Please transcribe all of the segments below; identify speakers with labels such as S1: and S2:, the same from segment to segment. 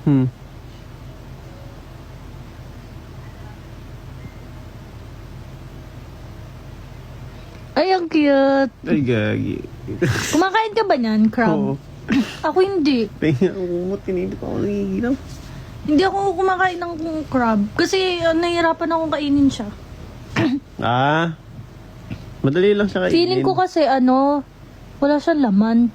S1: Hmm.
S2: Ay, ang cute.
S1: Ay, gagi.
S2: Kumakain ka ba niyan, crab?
S1: Oo.
S2: Ako hindi.
S1: Tingnan ako kumot, hindi pa ako nagigilaw.
S2: Hindi ako kumakain ng crab. Kasi nahihirapan akong kainin siya.
S1: Madali lang siya kainin.
S2: Feeling ko kasi wala siyang laman.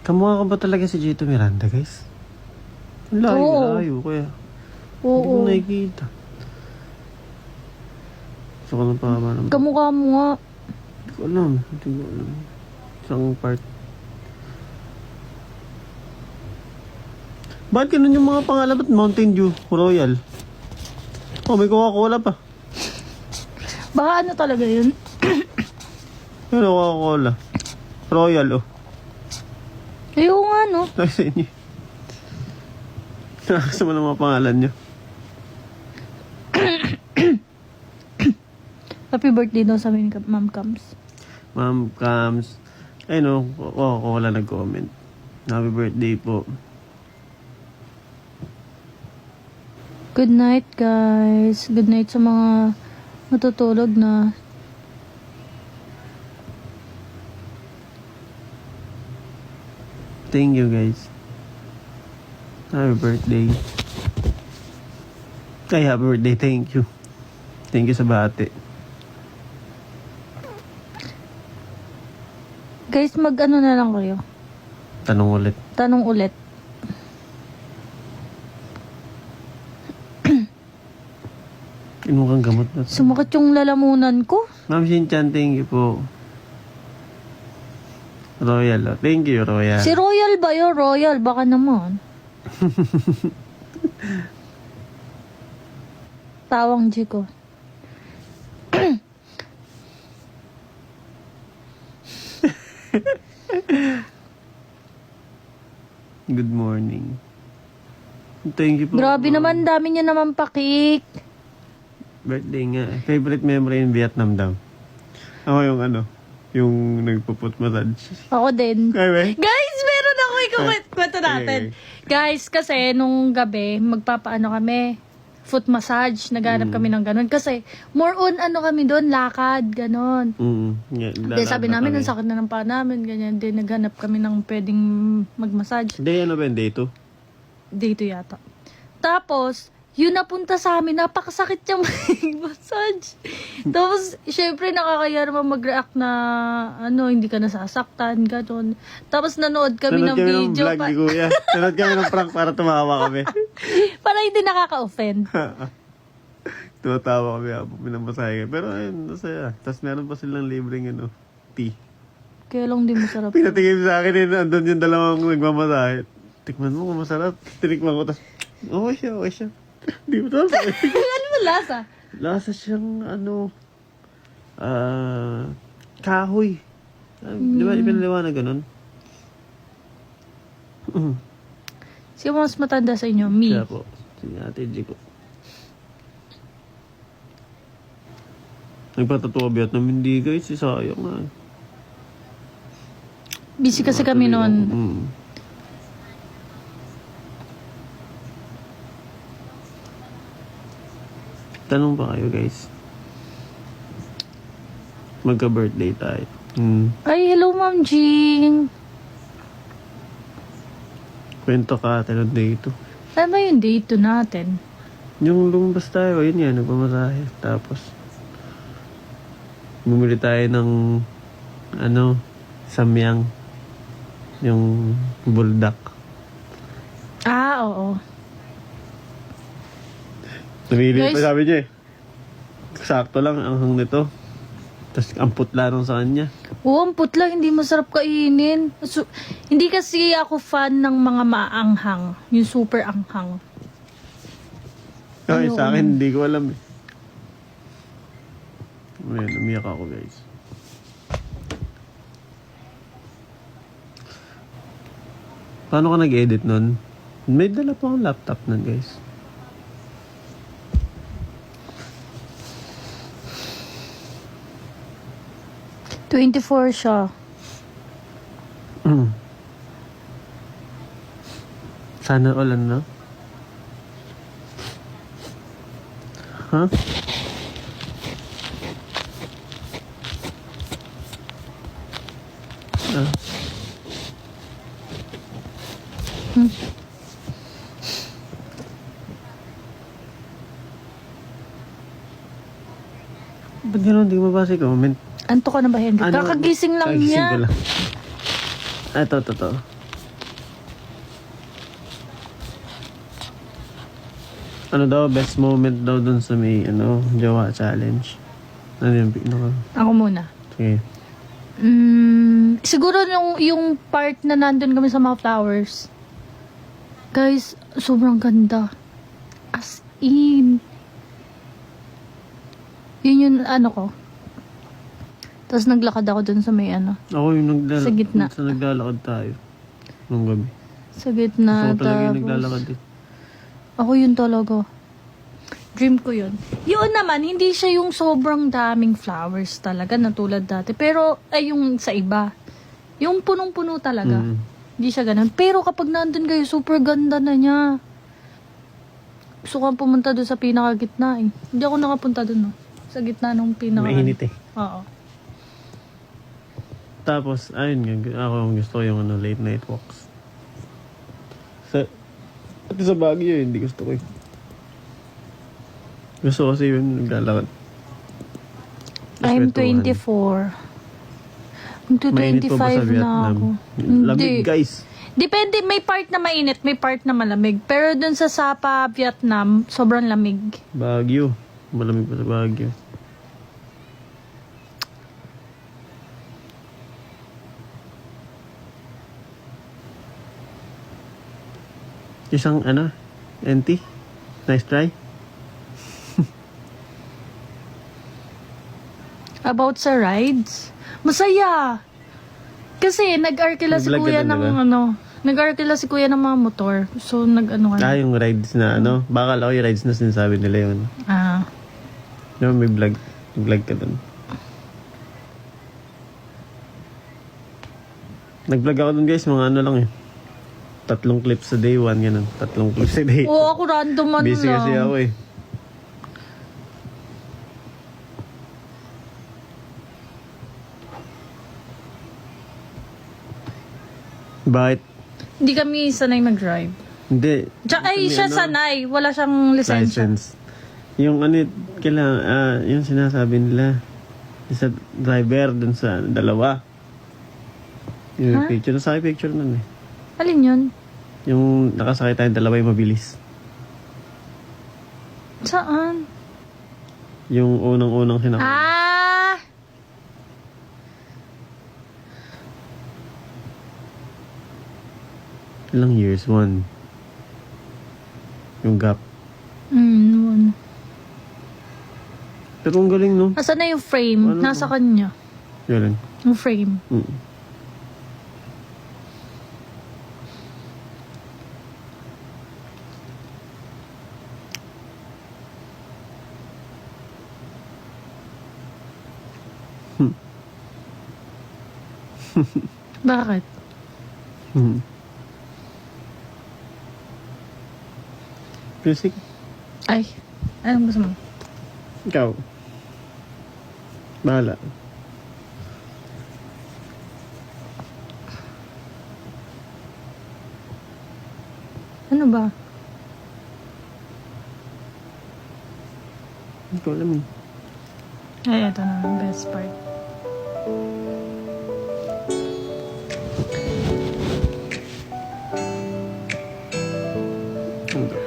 S1: Kamukha ka ba talaga si Jito Miranda, guys? Ang layo,
S2: Oo.
S1: layo, kuya. Hindi ko
S2: Oo.
S1: nakikita. Gusto ko ng pahaba naman.
S2: Kamukha mo nga.
S1: Hindi ko alam. Isang part. Bakit ganun yung mga pangalan at Mountain Dew Royal? Oh, may Coca-Cola pa.
S2: Baka ano talaga yun?
S1: Ano Coca-Cola? Royal, oh.
S2: Ayaw nga, no?
S1: Sabi sa inyo. Nakakasama ng mga pangalan nyo.
S2: Happy birthday daw sa amin, Ma'am Cams.
S1: Ma'am Cams. Ay no, wala nag-comment. Happy birthday po.
S2: Good night, guys. Good night sa mga matutulog na.
S1: Thank you, guys. Happy birthday. Ay, happy birthday. Thank you. Thank you sa bati.
S2: Guys, mag-ano na lang kayo.
S1: Tanong ulit.
S2: Tanong ulit.
S1: Mukhang gamot na.
S2: Sumakit yung lalamunan ko.
S1: Ma'am Shinchan, thank you po. Royal, oh. Thank you, Royal.
S2: Si Royal ba yun? Royal, baka naman. Tawang G ko.
S1: Good morning. Thank you po.
S2: Grabe naman, dami niya naman pakik.
S1: Birthday nga. Favorite memory in Vietnam daw. Ako yung nagpo-foot massage.
S2: Ako din.
S1: Okay,
S2: Guys, meron ako ikukwento natin. Guys, kasi nung gabi, magpapaano kami, foot massage, naghanap kami ng ganun. Kasi, more on kami doon, lakad, ganun.
S1: Yeah,
S2: Then sabi namin, ang sakit na ng paa namin, ganyan. Then naghanap kami ng pwedeng mag-massage.
S1: Day, ano ba yung day 2?
S2: Dito yata. Tapos, yun napunta sa amin, napakasakit yung massage. Tapos, syempre, nakakaya naman mag-react na, hindi ka nasasaktan, gano'n. Tapos, nanood kami ng video.
S1: Vlog ni Kuya. Nanood kami ng prank para tumawa kami.
S2: Para hindi nakaka-offend.
S1: Tumatawa kami habang pinamasahe kami. Pero ayun, nasaya. Tapos meron pa silang libreng tea.
S2: Kaya lang di masarap.
S1: Pinatigim sa akin andun yung dalawang nagmamasahe. Tikman mo kung masarap. Tinikman ko, tapos, okay siya. Di mo tapos.
S2: Ano mo lasa?
S1: Lasa siyang, kahoy. Di ba, ipinaliwanag ganun?
S2: Sino mas matanda sa inyo? Me.
S1: Kaya po, si Ate G ko. Nagpatatuwa Vietnam, hindi guys, sayang nga.
S2: Busy kasi kami noon.
S1: Tanong pa kayo guys. Magka-birthday tayo.
S2: Ay, hello Ma'am Jing.
S1: Kwento ka tayo ng date.
S2: Ano ba yung date natin?
S1: Yung lumabas tayo, yun yan, nagpamasahe. Tapos, bumili tayo ng, samyang. Yung buldak.
S2: Oo.
S1: Namili
S2: Guys,
S1: pa, sabi niya eh. Sakto lang ang hang nito. Tapos ang putla nung sa kanya.
S2: Oo, ang putla, hindi masarap kainin. Hindi kasi ako fan ng mga maanghang. Yung super anghang.
S1: Ay,
S2: Ayoko.
S1: sa akin, hindi ko alam eh. Ayan, umiyak ako guys. Paano ka nag-edit nun? May dala pa akong laptop nun guys.
S2: $24 siya.
S1: Sana all ano? Huh? Ah. Ba't gano'n? Di mo ba si comment?
S2: Anto ka na ba, Henry? Kakagising lang
S1: Kakagising
S2: niya.
S1: ko lang. Ito. Ano daw, best moment daw dun sa may, jowa challenge. Ano yung pinaka?
S2: Ako muna.
S1: Sige.
S2: Siguro yung part na nandun kami sa mga flowers. Guys, sobrang ganda. As in. Yun yung ano ko. Tapos naglakad ako dun sa may
S1: Ako yung
S2: Sa gitna.
S1: Sa naglalakad tayo. Nung gabi.
S2: sa gitna.
S1: Ako talaga yung
S2: Tapos,
S1: naglalakad eh.
S2: ako yun talaga. Dream ko yun. Yun naman, hindi siya yung sobrang daming flowers talaga na tulad dati. Pero, ay yung sa iba. Yung punong-puno talaga. Hindi siya ganun. Pero kapag nandun kayo, super ganda na niya. Gusto ko pumunta doon sa pinakagitna eh. Hindi ako nakapunta doon, no? Sa gitna ng pinaka...
S1: Mainit eh.
S2: Oo.
S1: Tapos, ayun nga, ako gusto ko yung late night walks. Pati sa Baguio, hindi gusto ko eh. Gusto ko kasi yun, naglalakad.
S2: I'm
S1: Respetuhan.
S2: 24.
S1: Mainit pa ba sa
S2: 25 na
S1: Vietnam?
S2: ako.
S1: Lamig, guys.
S2: Depende, may part na mainit, may part na malamig. Pero dun sa Sapa, Vietnam, sobrang lamig.
S1: Baguio. Malamig pa sa Baguio. Isang NT. Nice try.
S2: About sa rides, masaya. Kasi nag-arkila si
S1: Nag-vlog ka
S2: kuya
S1: din,
S2: ng
S1: diba?
S2: nag-arkila si kuya ng mga motor. So nag-ano ka.
S1: Yung rides na Baka ako yung rides na sinasabi nila yun. May vlog. Vlog ka dun. Nag-vlog ako dun guys, mga lang eh. 3 clips a day, 1 ganun. 3 clips a day.
S2: Oo, ako random lang.
S1: Busy kasi ako eh. Bakit?
S2: Hindi kami sanay mag-drive.
S1: Hindi.
S2: Tsaka ay, siya sanay. Wala siyang lisensya.
S1: License. Yung kailangan, yung sinasabi nila, isa driver dun sa dalawa. Yung picture, nasa picture nun eh.
S2: Alin yun?
S1: Yung nakasakay tayong dalawa yung mabilis.
S2: Saan?
S1: Yung unang-unang sinakay. Ilang years? 1. Yung gap.
S2: Yun.
S1: Pero ang galing, no?
S2: Nasaan na yung frame? Nasa kanya.
S1: Galing.
S2: Yung frame. Bakit?
S1: Music?
S2: Ay, anong gusto mo?
S1: Ikaw. Bahala.
S2: Ano ba?
S1: Hindi ko alam eh.
S2: Ay, ito na ang best part.
S1: Ano to?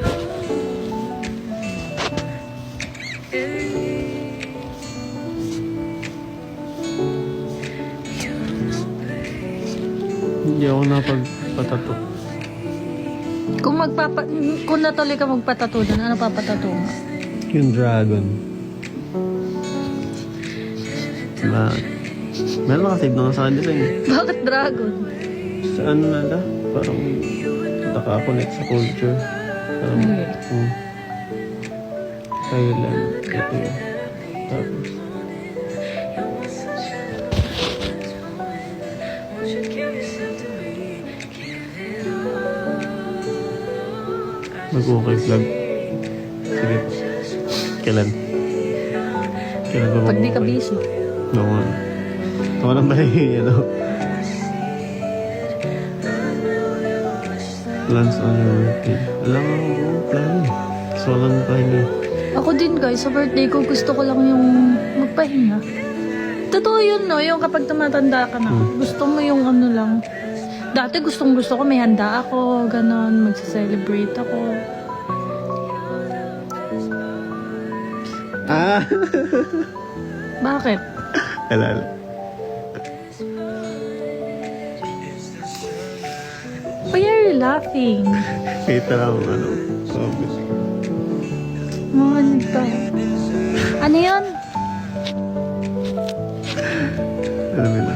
S1: Hindi ako napagpatato.
S2: Kung natuloy ka magpatato doon, ano papatato mo?
S1: Yung dragon. Meron nakasave na nga sa akin design.
S2: Bakit dragon?
S1: Sa nala? Parang naka-connect sa culture. Parang, Thailand. Ito yun. Tapos, Mag-okay vlog. Sige. Kailan? Kailan ba
S2: Pag di ka
S1: mag-okay?
S2: busy.
S1: Oo nga. Ako lang ba ano? Plans on your birthday. Alam mo, plan. So, walang pahinga.
S2: Ako din guys, sa birthday ko gusto ko lang yung magpahinga. Totoo yun no, yung kapag tumatanda ka na, gusto mo yung ano lang. Dati gusto ko may handa ako, ganon, magsa-celebrate ako.
S1: Ah!
S2: Bakit?
S1: Alala.
S2: Why are you laughing?
S1: Kita lang ano. Sabi.
S2: Mga nito. Ano yun?
S1: Alam mo na.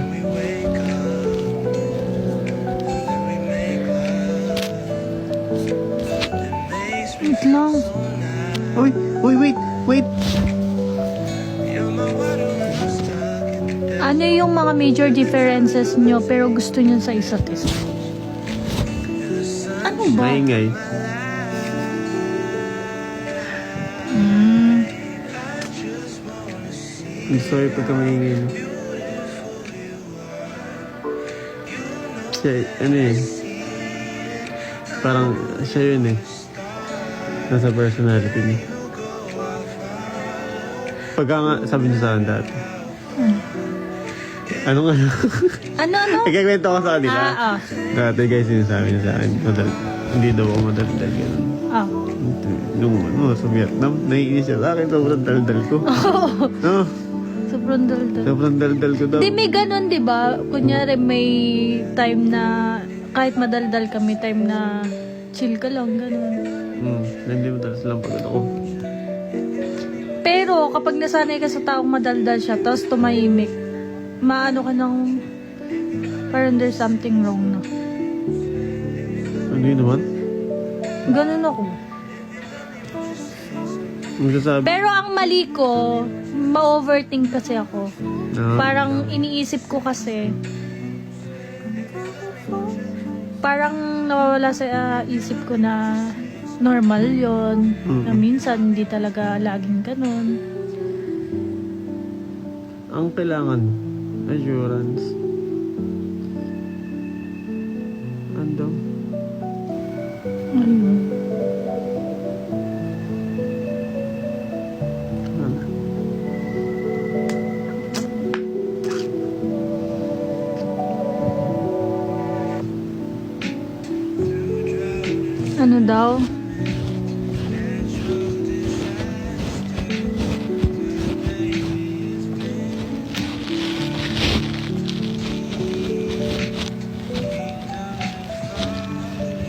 S2: Wait lang.
S1: Uy! Uy! Wait! Wait!
S2: Ano yung mga major differences nyo pero gusto nyo sa isa't isa? Ano ba?
S1: Maingay. I'm sorry pagka maingay. No? Siya, ano eh. Parang siya yun eh. Nasa personality niya. Pagka nga, sabi niya sa akin dati. Ano nga?
S2: Ano?
S1: Nagkakwento ko sa kanila.
S2: Ah.
S1: Dati guys, sinasabi niya sa akin, hindi daw ako madaldal. Ganun.
S2: Ah.
S1: Nung sa Vietnam, naiinis siya sa akin, sobrang daldal ko. No?
S2: Sobrang daldal.
S1: Sobrang daldal ko daw.
S2: Di may ganun, di ba? Kunyari may time na kahit madaldal ka, may time na chill ka lang, ganun.
S1: Hindi mo talas lang pagod ako.
S2: Pero kapag nasanay ka sa taong madaldal siya, tapos tumahimik, maano ka ng parang there's something wrong na.
S1: Ano yun naman?
S2: Ganun ako.
S1: Magsasabi.
S2: Pero ang mali ko, ma-overthink kasi ako.
S1: No.
S2: Parang iniisip ko kasi, parang nawawala sa isip ko na normal yon, na minsan hindi talaga laging ganun.
S1: Ang kailangan, assurance. Ando.
S2: Ayun.
S1: Ano?
S2: Ano daw?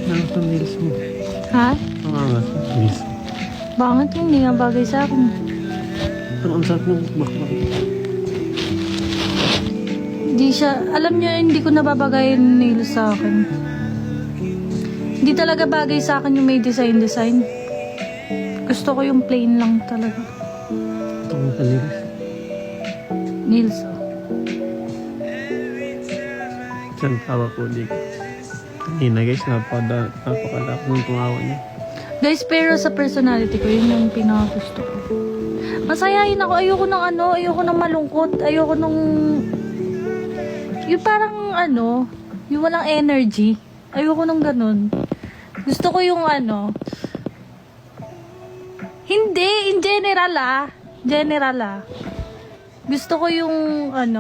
S1: Ano sa nails mo?
S2: Ha?
S1: Ang angas ng nails.
S2: Bakit hindi nga bagay sa akin?
S1: Pero ang sarap ng bakbak.
S2: Hindi siya, alam niyo, hindi ko nababagay yung nails sa akin. Hindi talaga bagay sa akin yung may design. Gusto ko yung plain lang talaga.
S1: Ito mo sa nails.
S2: Nails, oh.
S1: Saan tawa po di ko. Kanina guys, napakalak ng tumawa niya.
S2: Guys, pero sa personality ko, yun yung pinakagusto ko. Masayahin ako. Ayoko ng malungkot. Ayoko nung... Yung parang yung walang energy. Ayoko nung ganun. Gusto ko yung hindi, in general General Gusto ko yung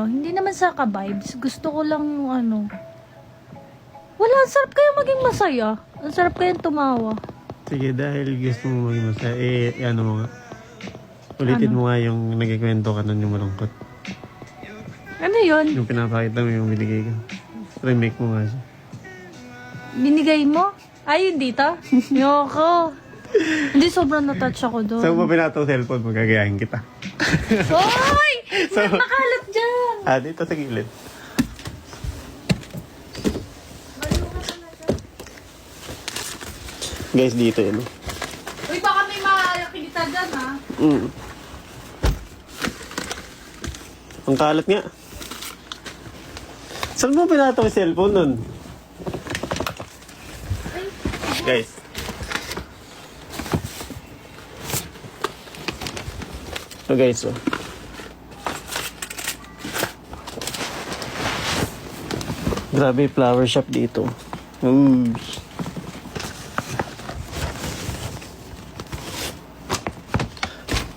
S2: hindi naman sa ka-vibes. Gusto ko lang yung wala, ang sarap kayo maging masaya. Ang sarap kayong tumawa.
S1: Sige, dahil gusto mo maging masaya, ano mo nga. Ulitin mo nga yung nagkikwento ka nun yung malungkot.
S2: Ano yun?
S1: Yung pinapakita mo yung binigay ka. Remake mo nga siya.
S2: Binigay mo? Ay, yun dito? Yoko. Hindi, sobrang na-touch ako doon.
S1: Saan mo pinataw cellphone mo, gagayahin kita.
S2: Hoy! May makalat dyan!
S1: Dito sa gilid. Guys, dito yun.
S2: Uy, baka may makakita dyan, ha?
S1: Ang kalat nga. Saan mo pinataw yung cellphone nun? Guys. Ito guys, oh. Grabe yung flower shop dito. Ooh.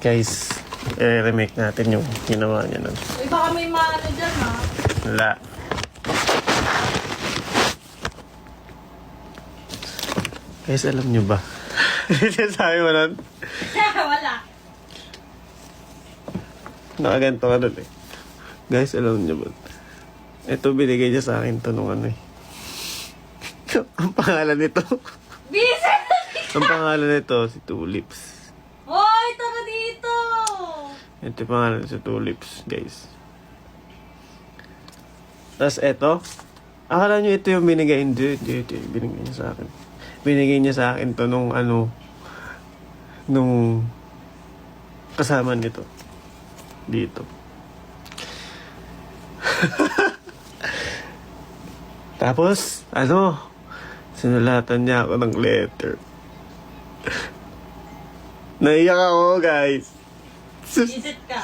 S1: Guys, i-remake natin yung ginawa niya nun.
S2: Uy, baka may maano dyan, ha?
S1: Wala. Guys, alam nyo ba? Sabi mo nun?
S2: Wala.
S1: Nakaganto ka nun eh. Guys, alam nyo ba? Ito binigay niya sa akin to nung ano eh. Ang pangalan nito.
S2: Busy!
S1: Ang pangalan nito, si Tulips.
S2: Hoy, tara dito!
S1: Ito yung pangalan sa Tulips, guys. Tapos eto. Akala nyo ito yung binigay. Hindi, binigay niya sa akin. Binigay niya sa akin to nung ano, nung kasama nito. Dito. Tapos, ano, sinulatan niya ako ng letter. Naiyak ako, guys.
S2: Visit ka.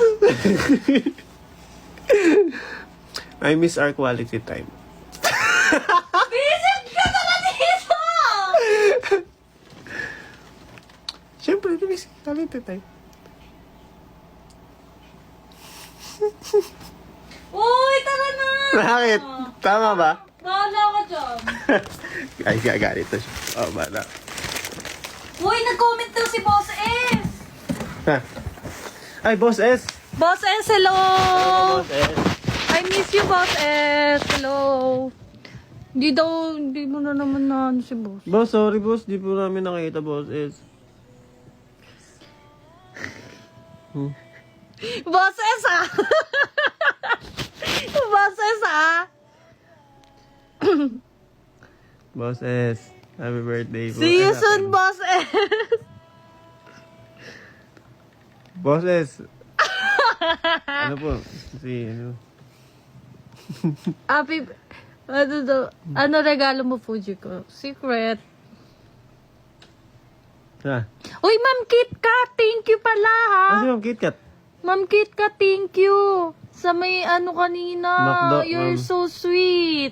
S1: I miss our quality time.
S2: Visit ka tara dito!
S1: Siyempre, I miss quality time.
S2: Uy, tara na!
S1: Bakit? Tama ba?
S2: Bahala ka dyan.
S1: Ay, gagalit na siya. Oh, bala.
S2: Uy, nag-comment daw si Boss S.
S1: Ha? Ay, Boss S!
S2: Boss S, hello!
S1: Boss S!
S2: I miss you, Boss S. Hello. Hindi mo na naman na ano si Boss.
S1: Boss, sorry boss. Di po namin nakita, Boss S.
S2: Boss S, ah! Boss S, ah!
S1: Boss S. Happy birthday po.
S2: See you
S1: Ay,
S2: soon,
S1: happy-
S2: Boss S.
S1: Boss S. Ano po? Si, ano?
S2: Happy... Ano daw? Ano regalo mo, Fuji ko? Secret.
S1: Ha?
S2: Uy, Ma'am Kit Kat, thank you pala, ha?
S1: Ano si Ma'am KitKat?
S2: Ma'am Kit Kat, thank you. Sa may ano kanina.
S1: Macdo,
S2: You're
S1: ma'am.
S2: so sweet.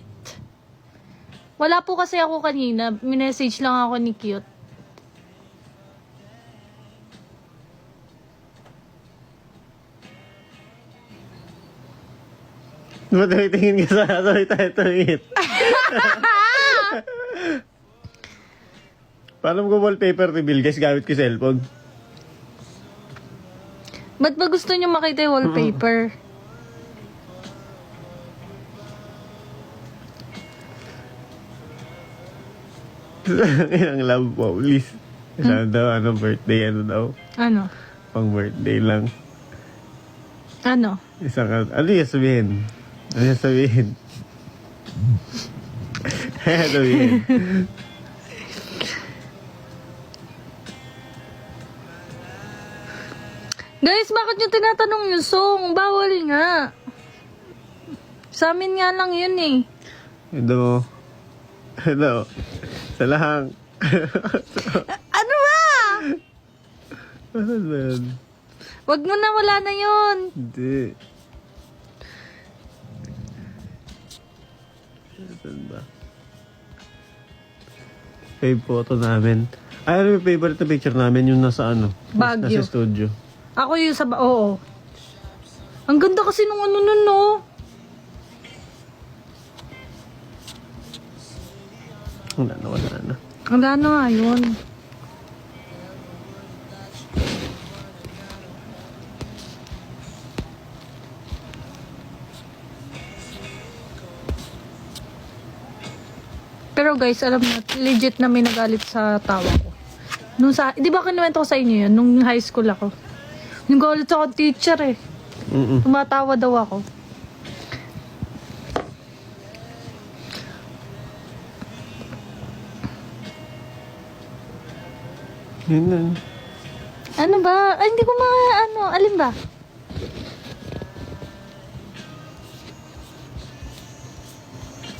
S2: Wala po kasi ako kanina. Minessage lang ako ni Cute.
S1: Ba't tingin ka sa sabay tayo tumingin? Paano ko wallpaper reveal guys gamit ko yung cellphone?
S2: Ba't ba gusto niyo makita yung wallpaper?
S1: Ang love po, please. Sana daw, ano, birthday, ano daw.
S2: Ano?
S1: Pang birthday lang.
S2: Ano?
S1: Ano yung sabihin? Ano yung sabihin? Ano yung sabihin?
S2: Guys, bakit nyo tinatanong yung song? Bawal nga. Sa amin nga lang yun eh.
S1: Ito. Ito. Sa lahang.
S2: Ano ba?
S1: Ano ba yan?
S2: Wag mo na, wala na yun.
S1: Hindi. Saan ba? Fave photo namin. Ay, ano yung favorite na picture namin? Yung nasa ano?
S2: Baguio.
S1: Nasa studio.
S2: Ako yung sa... Oo. Ang ganda kasi nung ano nun, no?
S1: Wala na.
S2: Wala na nga yun. Pero guys, alam na, legit na may nagalit sa tawa ko. Nung sa, di ba kinuwento ko sa inyo yun? Nung high school ako. Nagalit ako teacher eh. Tumatawa daw ako.
S1: Yun na.
S2: Ano ba? Ay, hindi ko ano, alin ba?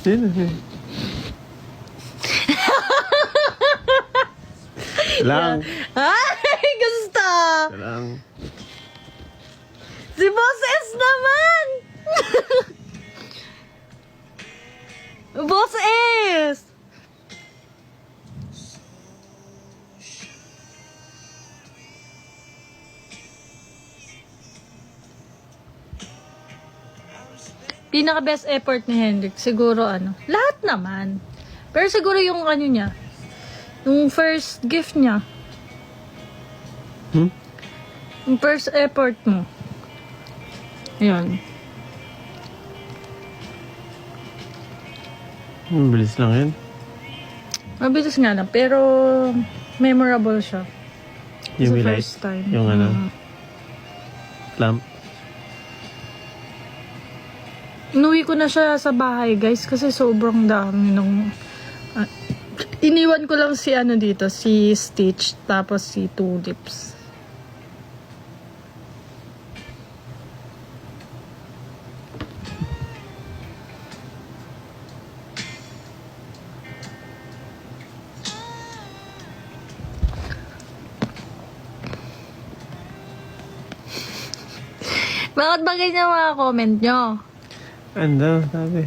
S1: Yun na. Lang.
S2: Ay, gusto!
S1: Lang.
S2: Si Boss S naman! Boss S! Pinaka best effort ni Hendrik, siguro lahat naman. Pero siguro yung niya, yung first gift niya, yung first effort mo. Ayan.
S1: Bilis lang yan.
S2: Mabilis nga lang, pero memorable siya.
S1: Yung
S2: It's the
S1: light.
S2: first time.
S1: Yung lamp.
S2: Inuwi ko na siya sa bahay, guys, kasi sobrang dami nung... iniwan ko lang si dito, si Stitch, tapos si Tulips. Bakit ba ganyan mga comment nyo?
S1: Ano, sabi.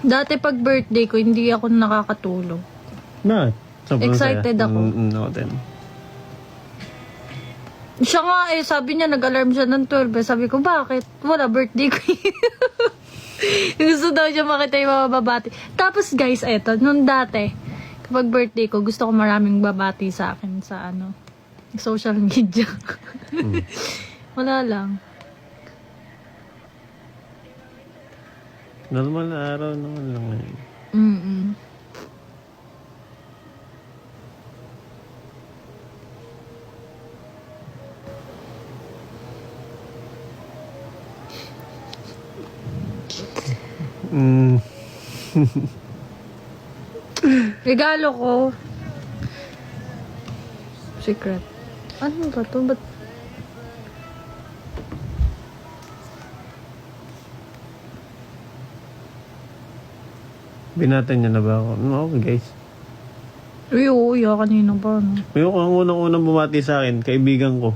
S2: Dati pag birthday ko, hindi ako nakakatulog.
S1: Bakit? Sobrang
S2: Excited
S1: saya.
S2: ako.
S1: Ako din.
S2: Siya nga sabi niya, nag-alarm siya ng 12. Sabi ko, bakit? Wala, birthday ko. Gusto daw siya makita yung mga babati. Tapos guys, eto, nung dati, kapag birthday ko, gusto ko maraming babati sa akin sa social media. Wala lang.
S1: Normal na araw naman lang ngayon.
S2: Mm-mm. Regalo ko. Secret. Ano ba to? Ba't...
S1: Binatan niya na ba ako? Okay, guys.
S2: Uy, oo, kanina pa, no?
S1: Yung ang unang-unang bumati sa akin, kaibigan ko.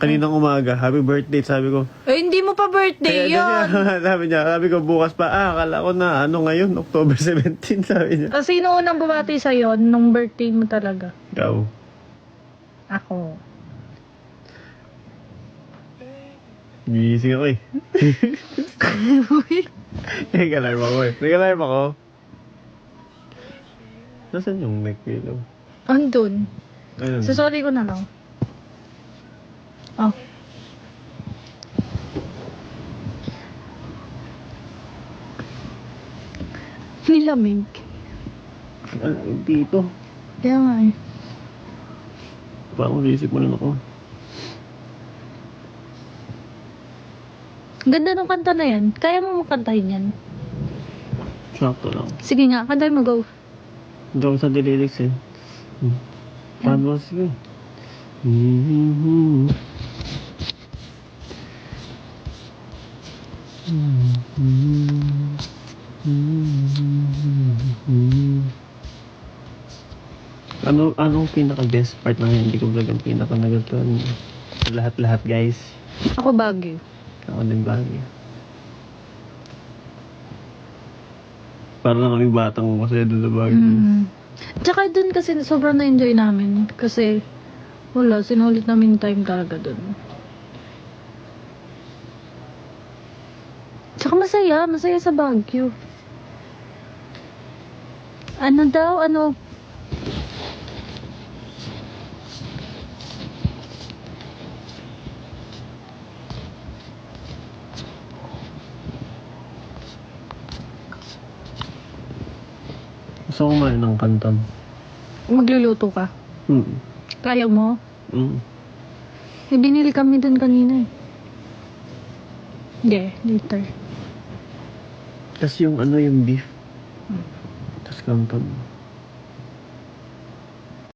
S1: Kaninang umaga, happy birthday, sabi ko.
S2: Eh, hindi mo pa birthday yun.
S1: sabi ko, bukas pa, akala ko na, ngayon, October 17, sabi niya.
S2: Sino unang bumati sa'yo nung birthday mo talaga?
S1: Ikaw.
S2: Ako.
S1: Gising ako eh. Nag-alarm ako eh. Nag-alarm ako. Nasaan yung neck pillow?
S2: Andun.
S1: Ayun.
S2: Sorry ko na lang. Oh. Nilamig.
S1: Dito.
S2: Kaya nga eh.
S1: Parang isip mo na ako.
S2: Ganda ng kanta na yan. Kaya mo makantahin yan.
S1: Sakto lang.
S2: Sige nga, kantahin mo, go.
S1: Hindi ako sa lyrics eh. Paano sige? Anong pinaka best part ng hindi ko vlog ang pinaka nagustuhan niyo? Lahat guys.
S2: Ako Baguio.
S1: Ako din bagay. Para na kami batang masaya doon sa bagay.
S2: Tsaka dun kasi sobrang na-enjoy namin. Kasi wala, sinulit namin time talaga dun. Tsaka masaya sa Baguio. Ano daw,
S1: Gusto ko kumain ng kanton.
S2: magluluto ka. Kaya mo? Eh, binili kami dun kanina eh. Hindi, later.
S1: Tapos yung yung beef. Tapos kanton.